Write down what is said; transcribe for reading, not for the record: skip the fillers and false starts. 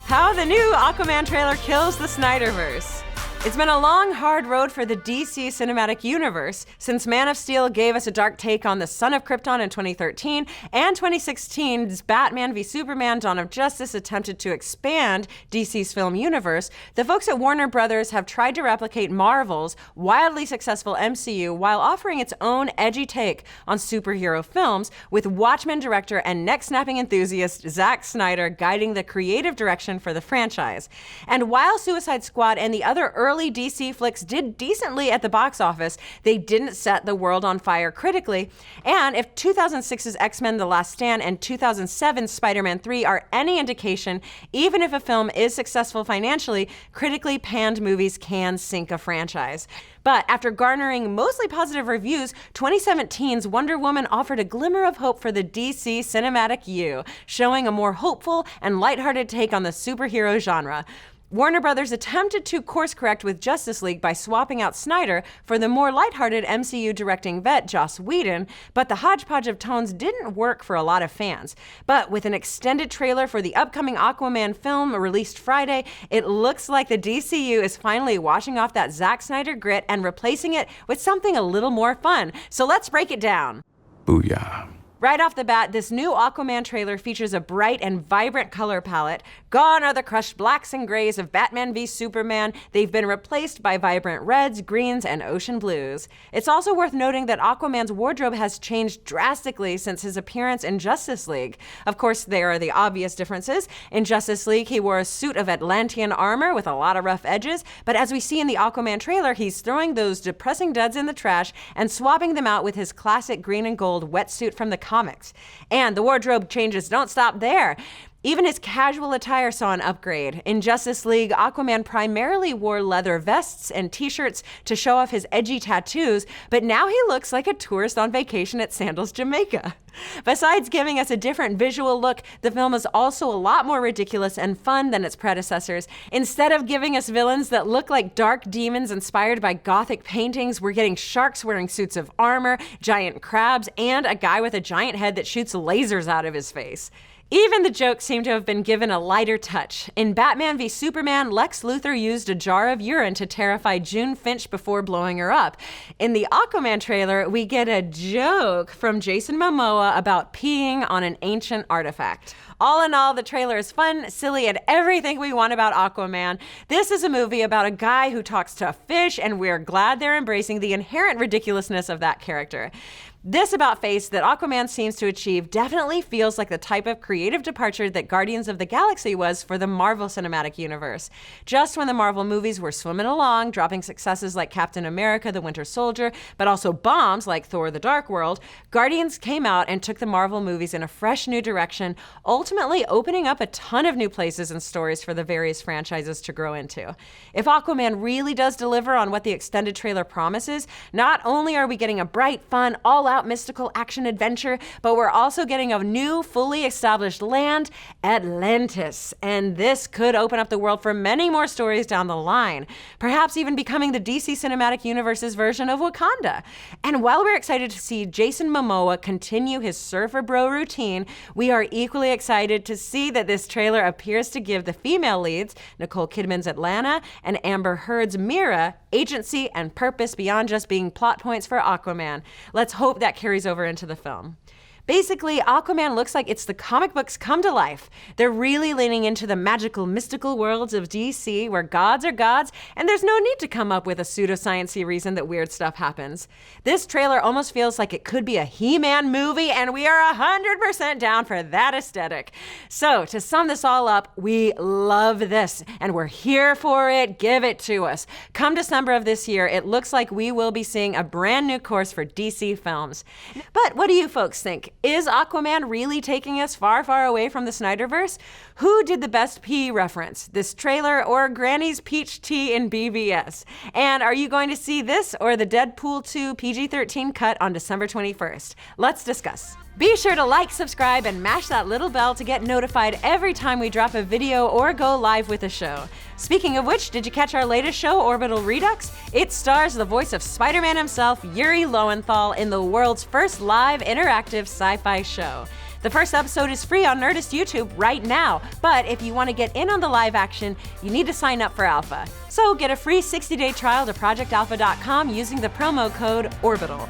How the new Aquaman trailer kills the Snyderverse. It's been a long, hard road for the DC cinematic universe since Man of Steel gave us a dark take on the Son of Krypton in 2013, and 2016's Batman v Superman: Dawn of Justice attempted to expand DC's film universe. The folks at Warner Brothers have tried to replicate Marvel's wildly successful MCU while offering its own edgy take on superhero films, with Watchmen director and neck-snapping enthusiast Zack Snyder guiding the creative direction for the franchise. And while Suicide Squad and the other early DC flicks did decently at the box office, they didn't set the world on fire critically. And if 2006's X-Men: The Last Stand and 2007's Spider-Man 3 are any indication, even if a film is successful financially, critically panned movies can sink a franchise. But after garnering mostly positive reviews, 2017's Wonder Woman offered a glimmer of hope for the DC Cinematic U, showing a more hopeful and lighthearted take on the superhero genre. Warner Brothers attempted to course correct with Justice League by swapping out Snyder for the more lighthearted MCU directing vet Joss Whedon, but the hodgepodge of tones didn't work for a lot of fans. But with an extended trailer for the upcoming Aquaman film released Friday, it looks like the DCU is finally washing off that Zack Snyder grit and replacing it with something a little more fun. So let's break it down. Booyah. Right off the bat, this new Aquaman trailer features a bright and vibrant color palette. Gone are the crushed blacks and grays of Batman v Superman. They've been replaced by vibrant reds, greens, and ocean blues. It's also worth noting that Aquaman's wardrobe has changed drastically since his appearance in Justice League. Of course, there are the obvious differences. In Justice League, he wore a suit of Atlantean armor with a lot of rough edges, but as we see in the Aquaman trailer, he's throwing those depressing duds in the trash and swapping them out with his classic green and gold wetsuit from the comics. And the wardrobe changes don't stop there. Even his casual attire saw an upgrade. In Justice League, Aquaman primarily wore leather vests and t-shirts to show off his edgy tattoos, but now he looks like a tourist on vacation at Sandals, Jamaica. Besides giving us a different visual look, the film is also a lot more ridiculous and fun than its predecessors. Instead of giving us villains that look like dark demons inspired by gothic paintings, we're getting sharks wearing suits of armor, giant crabs, and a guy with a giant head that shoots lasers out of his face. Even the jokes seem to have been given a lighter touch. In Batman v Superman, Lex Luthor used a jar of urine to terrify June Finch before blowing her up. In the Aquaman trailer, we get a joke from Jason Momoa about peeing on an ancient artifact. All in all, the trailer is fun, silly, and everything we want about Aquaman. This is a movie about a guy who talks to fish, and we're glad they're embracing the inherent ridiculousness of that character. This about-face that Aquaman seems to achieve definitely feels like the type of creative departure that Guardians of the Galaxy was for the Marvel Cinematic Universe. Just when the Marvel movies were swimming along, dropping successes like Captain America: The Winter Soldier, but also bombs like Thor: The Dark World, Guardians came out and took the Marvel movies in a fresh new direction, ultimately opening up a ton of new places and stories for the various franchises to grow into. If Aquaman really does deliver on what the extended trailer promises, not only are we getting a bright, fun, all-out mystical action adventure, but we're also getting a new, fully established land, Atlantis. And this could open up the world for many more stories down the line, perhaps even becoming the DC Cinematic Universe's version of Wakanda. And while we're excited to see Jason Momoa continue his surfer bro routine, we are equally excited to see that this trailer appears to give the female leads, Nicole Kidman's Atlanta and Amber Heard's Mira, agency and purpose beyond just being plot points for Aquaman. Let's hope that carries over into the film. Basically, Aquaman looks like it's the comic books come to life. They're really leaning into the magical, mystical worlds of DC, where gods are gods, and there's no need to come up with a pseudoscience-y reason that weird stuff happens. This trailer almost feels like it could be a He-Man movie, and we are 100% down for that aesthetic. So, to sum this all up, we love this, and we're here for it. Give it to us. Come December of this year, it looks like we will be seeing a brand new course for DC films. But what do you folks think? Is Aquaman really taking us far, far away from the Snyderverse? Who did the best pee reference, this trailer or Granny's peach tea in BVS? And are you going to see this or the Deadpool 2 PG-13 cut on December 21st? Let's discuss. Be sure to like, subscribe, and mash that little bell to get notified every time we drop a video or go live with a show. Speaking of which, did you catch our latest show, Orbital Redux? It stars the voice of Spider-Man himself, Yuri Lowenthal, in the world's first live interactive sci-fi show. The first episode is free on Nerdist YouTube right now, but if you want to get in on the live action, you need to sign up for Alpha. So get a free 60-day trial to projectalpha.com using the promo code ORBITAL.